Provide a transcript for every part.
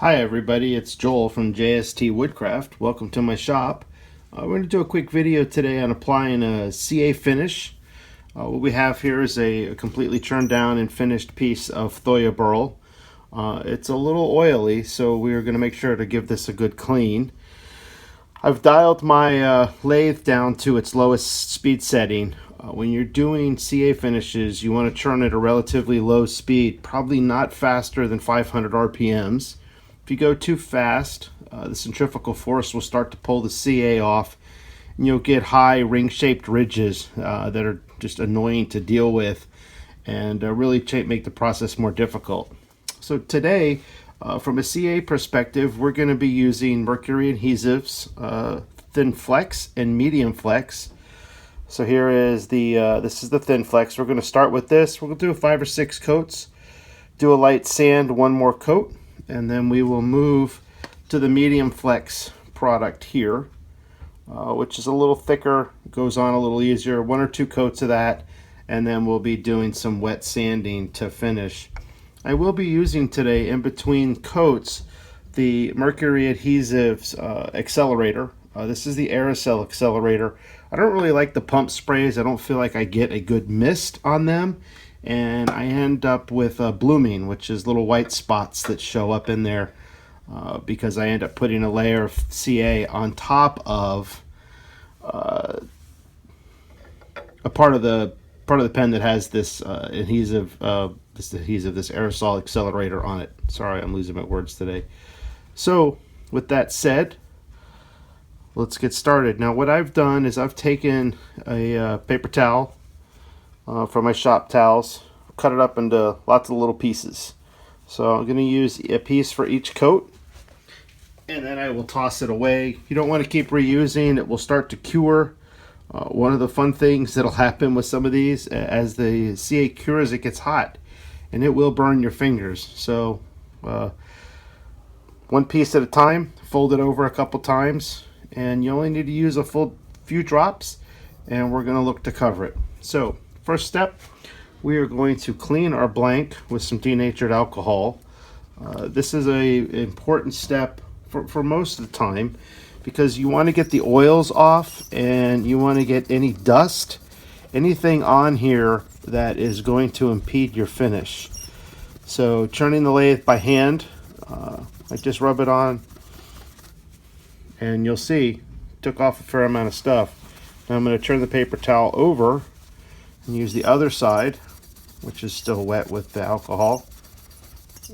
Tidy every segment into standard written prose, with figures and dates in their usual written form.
Hi everybody, it's Joel from JST Woodcraft. Welcome to my shop. We're going to do a quick video today on applying a CA finish. What we have here is a completely churned down and finished piece of Thoya burl. It's a little oily, so we're going to make sure to give this a good clean. I've dialed my lathe down to its lowest speed setting. When you're doing CA finishes, you want to churn at a relatively low speed, probably not faster than 500 RPMs. If you go too fast, the centrifugal force will start to pull the CA off, and you'll get high ring-shaped ridges that are just annoying to deal with and really make the process more difficult. So today, from a CA perspective, we're going to be using mercury adhesives, thin flex and medium flex. So here is this is the thin flex. We're going to start with this. We're going to do 5 or 6 coats, do a light sand, one more coat, and then we will move to the medium flex product here, which is a little thicker, goes on a little easier. 1 or 2 coats of that, and then we'll be doing some wet sanding to finish. I will be using today, in between coats, the mercury adhesives accelerator. This is the aerosol accelerator. I don't really like the pump sprays. I don't feel like I get a good mist on them, and I end up with blooming, which is little white spots that show up in there because I end up putting a layer of CA on top of a part of the pen that has this this aerosol accelerator on it. Sorry, I'm losing my words today. So with that said, let's get started. Now what I've done is I've taken a paper towel from my shop towels, cut it up into lots of little pieces. So I'm going to use a piece for each coat, and then I will toss it away. You don't want to keep reusing. It will start to cure. One of the fun things that'll happen with some of these, as the CA cures, it gets hot and it will burn your fingers. So one piece at a time, fold it over a couple times, and you only need to use a full few drops, and we're going to look to cover it. So first step, we are going to clean our blank with some denatured alcohol. This is an important step for most of the time, because you want to get the oils off and you want to get any dust, anything on here that is going to impede your finish. So churning the lathe by hand, I just rub it on, and you'll see took off a fair amount of stuff. Now I'm going to turn the paper towel over and use the other side, which is still wet with the alcohol,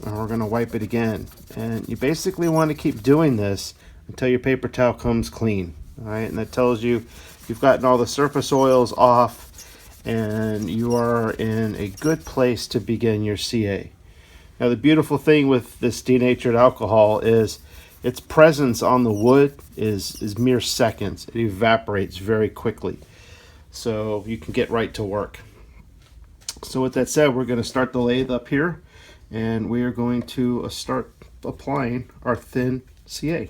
and we're going to wipe it again. And you basically want to keep doing this until your paper towel comes clean. All right, and that tells you you've gotten all the surface oils off and you are in a good place to begin your CA. Now the beautiful thing with this denatured alcohol is its presence on the wood is mere seconds. It evaporates very quickly, so you can get right to work. So with that said, we're going to start the lathe up here, and we are going to start applying our thin CA.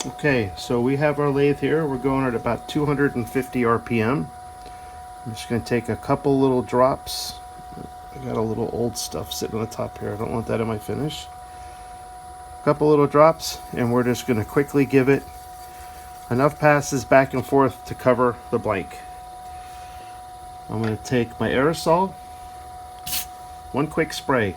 Okay, so we have our lathe here. We're going at about 250 RPM. I'm just going to take a couple little drops. I got a little old stuff sitting on the top here. I don't want that in my finish. A couple little drops, and we're just going to quickly give it enough passes back and forth to cover the blank. I'm going to take my aerosol, one quick spray.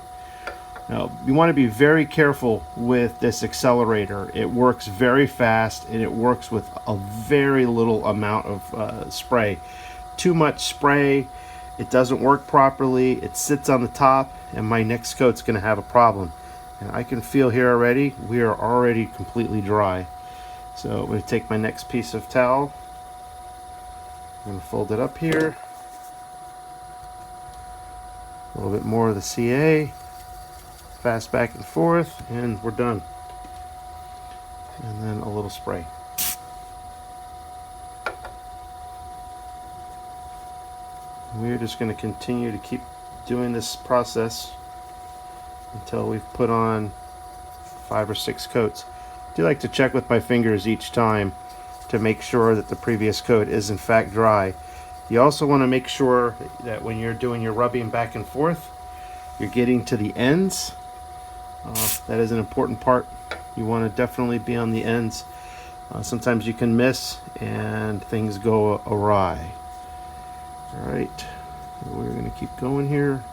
Now, you want to be very careful with this accelerator. It works very fast, and it works with a very little amount of spray. Too much spray, it doesn't work properly. It sits on the top, and my next coat's going to have a problem. And I can feel here already, we are already completely dry. So I'm going to take my next piece of towel. I'm going to fold it up here. A little bit more of the CA. Fast back and forth, and we're done. And then a little spray. We're just going to continue to keep doing this process until we've put on 5 or 6 coats. do like to check with my fingers each time to make sure that the previous coat is in fact dry. You also want to make sure that when you're doing your rubbing back and forth, you're getting to the ends. That is an important part. You want to definitely be on the ends. Sometimes you can miss and things go awry. All right, we're going to keep going here.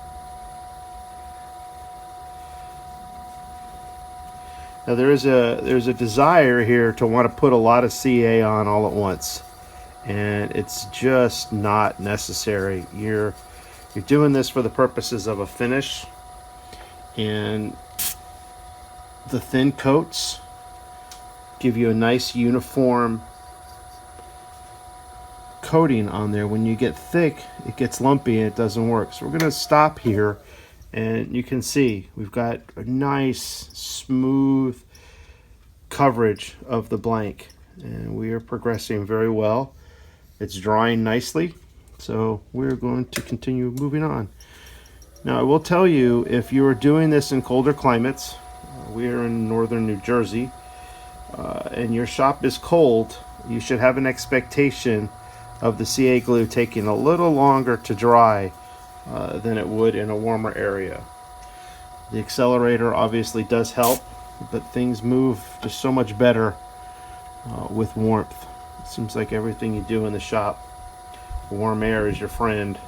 Now there's a desire here to want to put a lot of CA on all at once, and it's just not necessary. You're doing this for the purposes of a finish, and the thin coats give you a nice uniform coating on there. When you get thick, it gets lumpy and it doesn't work. So we're going to stop here, and you can see we've got a nice smooth coverage of the blank, and we are progressing very well. It's drying nicely, so we're going to continue moving on. Now I will tell you, if you are doing this in colder climates, we are in northern New Jersey, and your shop is cold, you should have an expectation of the CA glue taking a little longer to dry than it would in a warmer area. The accelerator obviously does help, but things move just so much better with warmth. It seems like everything you do in the shop, warm air is your friend.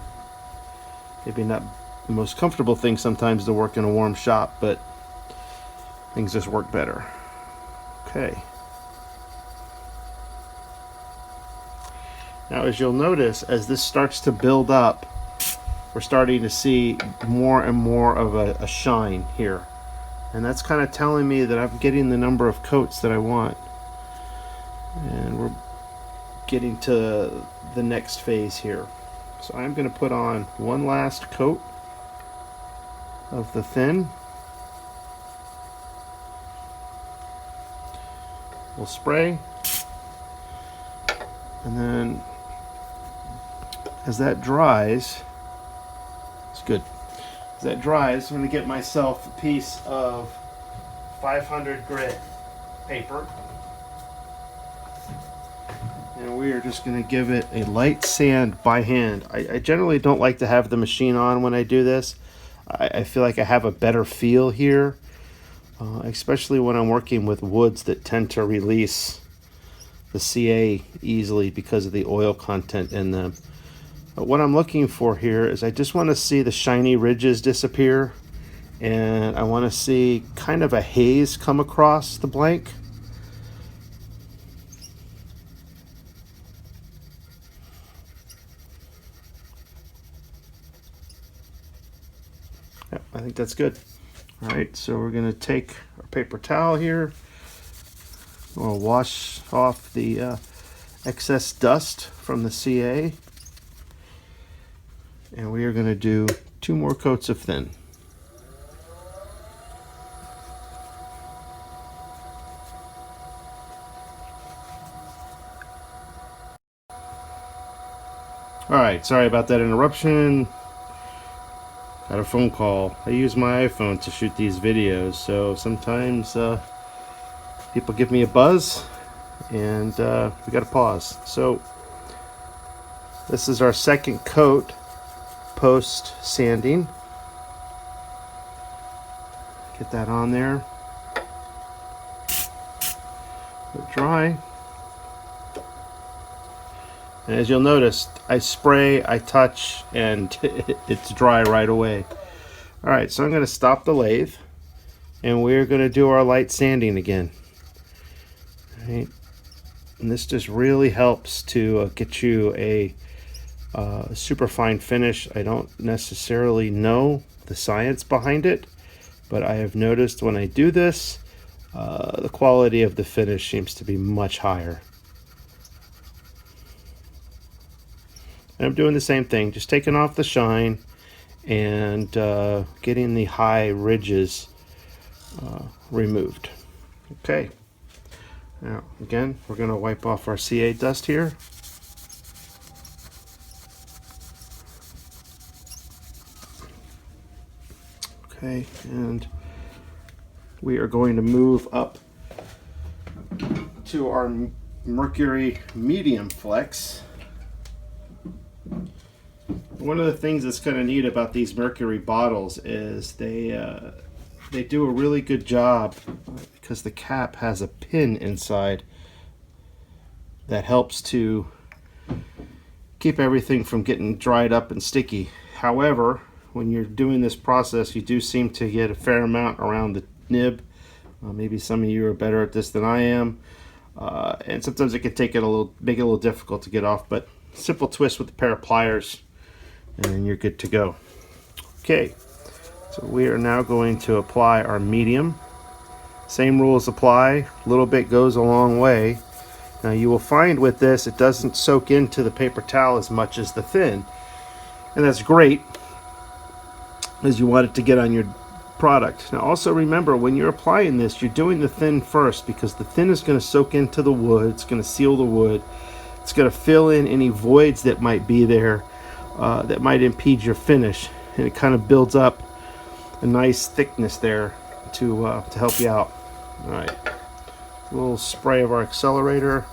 Maybe not the most comfortable thing sometimes to work in a warm shop, but things just work better. Okay. Now, as you'll notice, as this starts to build up, we're starting to see more and more of a shine here. And that's kind of telling me that I'm getting the number of coats that I want. And we're getting to the next phase here. So I'm going to put on one last coat of the thin. We'll spray. And then as that dries, it's good. As that dries, I'm going to get myself a piece of 500 grit paper, and we are just going to give it a light sand by hand. I generally don't like to have the machine on when I do this. I feel like I have a better feel here, especially when I'm working with woods that tend to release the CA easily because of the oil content in them. But what I'm looking for here is I just want to see the shiny ridges disappear, and I want to see kind of a haze come across the blank. Yep, I think that's good. All right, so we're going to take our paper towel here. We'll wash off the excess dust from the CA. And we are going to do 2 more coats of thin. Alright, sorry about that interruption. Got a phone call. I use my iPhone to shoot these videos, so sometimes people give me a buzz and we got to pause. So this is our second coat post sanding. Get that on there. Let it dry. And as you'll notice, I spray, I touch, and it's dry right away. All right, so I'm going to stop the lathe, and we're going to do our light sanding again. All right, and this just really helps to get you a super fine finish. I don't necessarily know the science behind it, but I have noticed when I do this, the quality of the finish seems to be much higher. And I'm doing the same thing, just taking off the shine and getting the high ridges removed. Okay, now again, we're going to wipe off our CA dust here. Okay, and we are going to move up to our Mercury medium flex. One of the things that's kind of neat about these Mercury bottles is they do a really good job because the cap has a pin inside that helps to keep everything from getting dried up and sticky. However, when you're doing this process, you do seem to get a fair amount around the nib. Maybe some of you are better at this than I am, and sometimes it can make it a little difficult to get off. But simple twist with a pair of pliers, and you're good to go. Okay, so we are now going to apply our medium. Same rules apply. A little bit goes a long way. Now you will find with this, it doesn't soak into the paper towel as much as the thin, and that's great, as you want it to get on your product. Now also remember, when you're applying this, you're doing the thin first, because the thin is going to soak into the wood. It's going to seal the wood. It's going to fill in any voids that might be there that might impede your finish, and it kind of builds up a nice thickness there to help you out. All right, a little spray of our accelerator,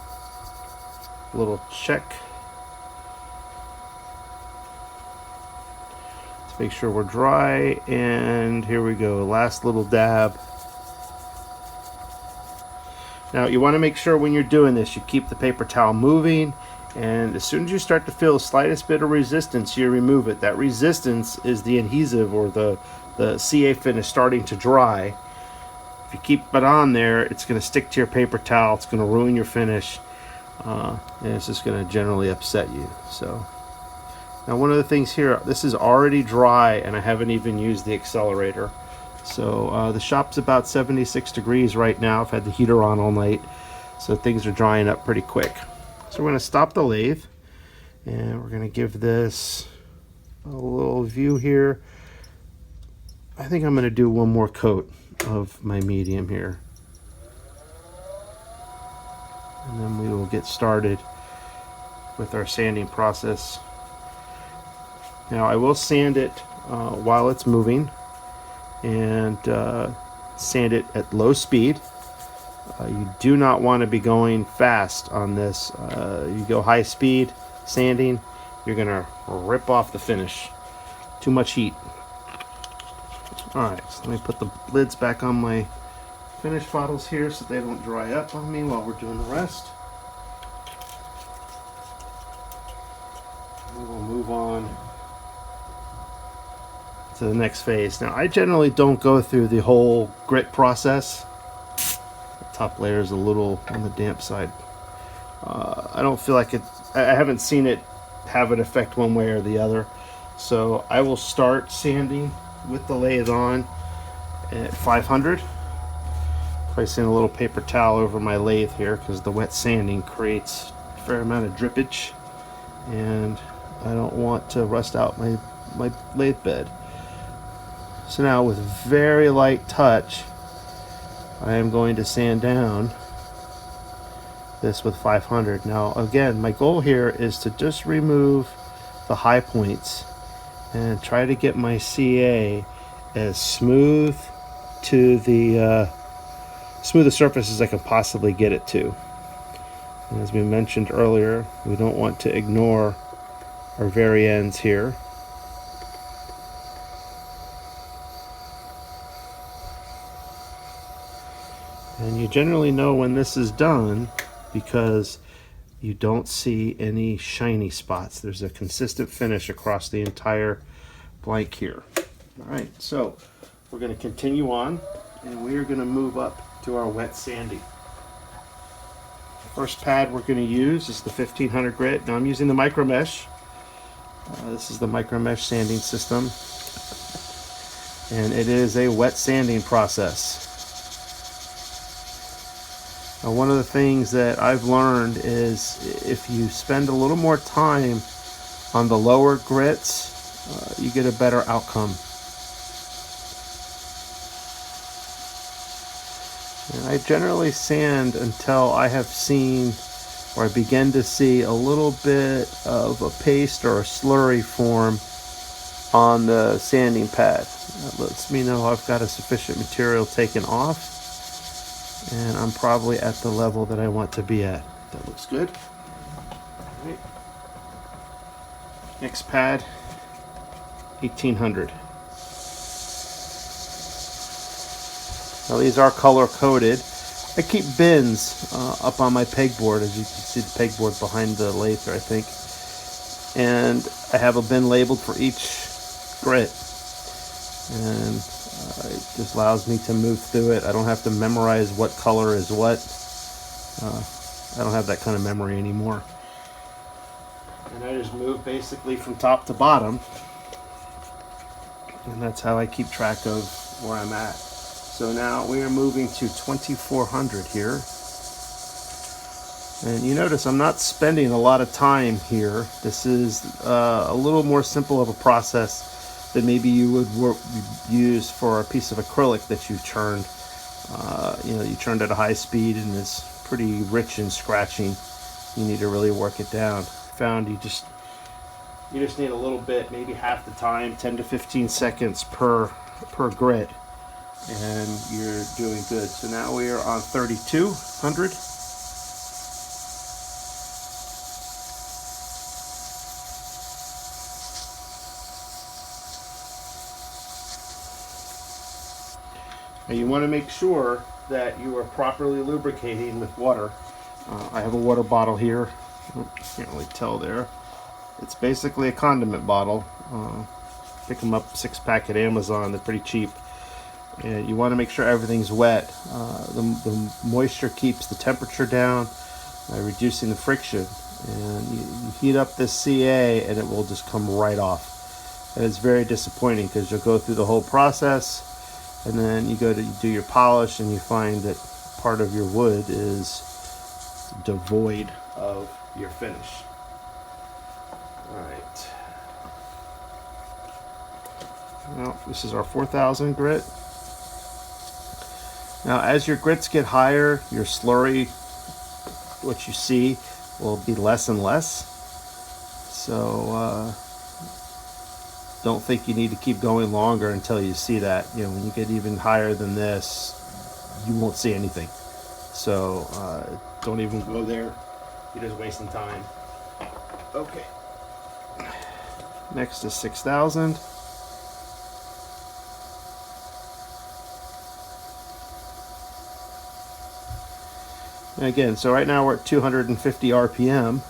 a little check. Make sure we're dry, and here we go, last little dab. Now you want to make sure when you're doing this, you keep the paper towel moving, and as soon as you start to feel the slightest bit of resistance, you remove it. That resistance is the adhesive or the CA finish starting to dry. If you keep it on there, it's going to stick to your paper towel, it's going to ruin your finish, and it's just going to generally upset you. So now one of the things here, this is already dry and I haven't even used the accelerator. So the shop's about 76 degrees right now. I've had the heater on all night, so things are drying up pretty quick. So we're going to stop the lathe, and we're going to give this a little view here. I think I'm going to do one more coat of my medium here, and then we will get started with our sanding process. Now I will sand it while it's moving, and sand it at low speed. You do not want to be going fast on this. You go high speed sanding, you're going to rip off the finish. Too much heat. Alright, so let me put the lids back on my finish bottles here so they don't dry up on me while we're doing the rest. We will move on to the next phase. Now I generally don't go through the whole grit process. The top layer is a little on the damp side. I don't feel like it, I haven't seen it have an effect one way or the other. So I will start sanding with the lathe on at 500. Placing a little paper towel over my lathe here because the wet sanding creates a fair amount of drippage, and I don't want to rust out my lathe bed. So now with very light touch, I am going to sand down this with 500. Now again, my goal here is to just remove the high points and try to get my CA as smooth to the smooth a surface as I can possibly get it to. And as we mentioned earlier, we don't want to ignore our very ends here. And you generally know when this is done because you don't see any shiny spots. There's a consistent finish across the entire blank here. All right, so we're going to continue on, and we are going to move up to our wet sanding. The first pad we're going to use is the 1500 grit. Now I'm using the micro mesh. This is the micro mesh sanding system, and it is a wet sanding process. Now, one of the things that I've learned is if you spend a little more time on the lower grits, you get a better outcome. And I generally sand until I have seen, or I begin to see, a little bit of a paste or a slurry form on the sanding pad. That lets me know I've got a sufficient material taken off. and I'm probably at the level that I want to be at. That looks good. All right. Next pad, 1800. Now these are color coded. I keep bins up on my pegboard, as you can see the pegboard behind the lathe there, I think. And I have a bin labeled for each grit. And it just allows me to move through it. I don't have to memorize what color is what. I don't have that kind of memory anymore. And I just move basically from top to bottom. And that's how I keep track of where I'm at. So now we are moving to 2400 here. And you notice I'm not spending a lot of time here. This is a little more simple of a process than maybe you would use for a piece of acrylic that you churned. You churned at a high speed and it's pretty rich and scratching. You need to really work it down. Found you just need a little bit, maybe half the time, 10 to 15 seconds per grit, and you're doing good. So now we are on 3200. Now you want to make sure that you are properly lubricating with water. I have a water bottle here. Can't really tell there. It's basically a condiment bottle. Pick them up 6-pack at Amazon. They're pretty cheap. And you want to make sure everything's wet. The moisture keeps the temperature down by reducing the friction. And you heat up this CA and it will just come right off. And it's very disappointing because you'll go through the whole process and then you go to do your polish and you find that part of your wood is devoid of your finish. Alright. Well, this is our 4000 grit. Now as your grits get higher, your slurry, what you see, will be less and less. So don't think you need to keep going longer until you see that. When you get even higher than this, you won't see anything. So don't even go there. You're just wasting time. Okay. Next is 6000. And again, so right now we're at 250 RPM,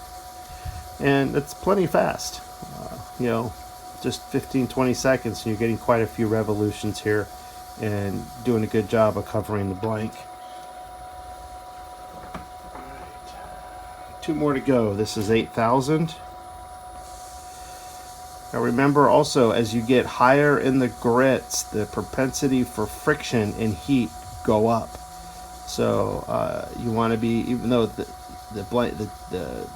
and that's plenty fast. Just 15-20 seconds, and you're getting quite a few revolutions here, and doing a good job of covering the blank. Two more to go. This is 8000. Now remember also, as you get higher in the grits, the propensity for friction and heat go up. So you want to be, even though the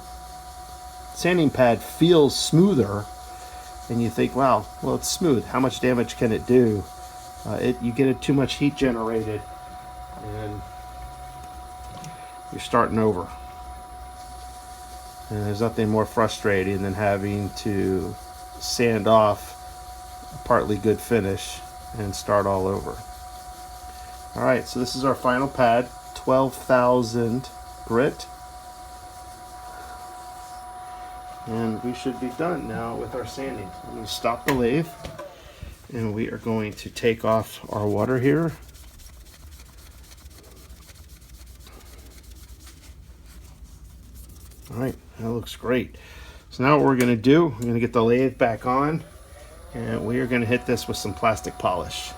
sanding pad feels smoother, and you think, well, it's smooth. How much damage can it do? You get too much heat generated, and you're starting over. And there's nothing more frustrating than having to sand off a partly good finish and start all over. All right, so this is our final pad, 12,000 grit. And we should be done now with our sanding. I'm going to stop the lathe, and we are going to take off our water here. All right, that looks great. So now what we're going to do, we're going to get the lathe back on, and we are going to hit this with some plastic polish.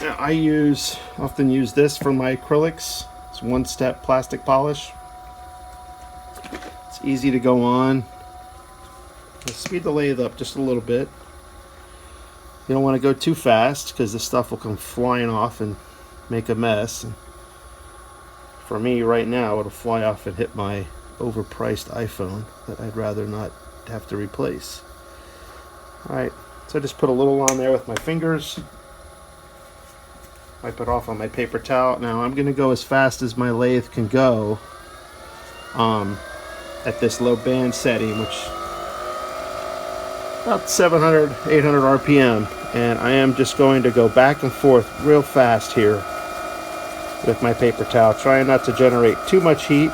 Now I often use this for my acrylics. It's one-step plastic polish. It's easy to go on. Let's speed the lathe up just a little bit. You don't want to go too fast because this stuff will come flying off and make a mess. And for me right now, it'll fly off and hit my overpriced iPhone that I'd rather not have to replace. Alright, so I just put a little on there with my fingers. Wipe it off on my paper towel. Now I'm going to go as fast as my lathe can go at this low band setting, which about 700, 800 RPM. And I am just going to go back and forth real fast here with my paper towel, trying not to generate too much heat,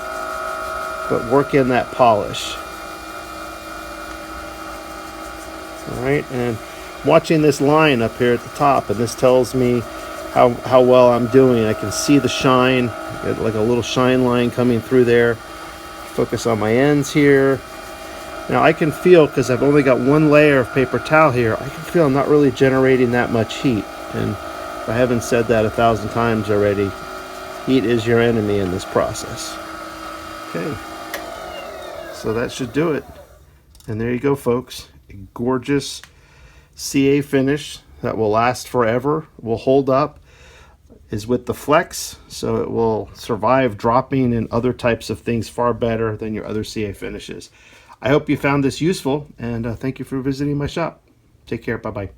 but work in that polish. All right, and watching this line up here at the top, and this tells me how well I'm doing. I can see the shine, like a little shine line coming through there. Focus on my ends here. Now I can feel, because I've only got one layer of paper towel here, I can feel I'm not really generating that much heat. And if I haven't said that 1,000 times already, heat is your enemy in this process. Okay, so that should do it. And there you go, folks. A gorgeous CA finish that will last forever, will hold up, is with the flex, so it will survive dropping and other types of things far better than your other CA finishes. I hope you found this useful, and thank you for visiting my shop. Take care. Bye-bye.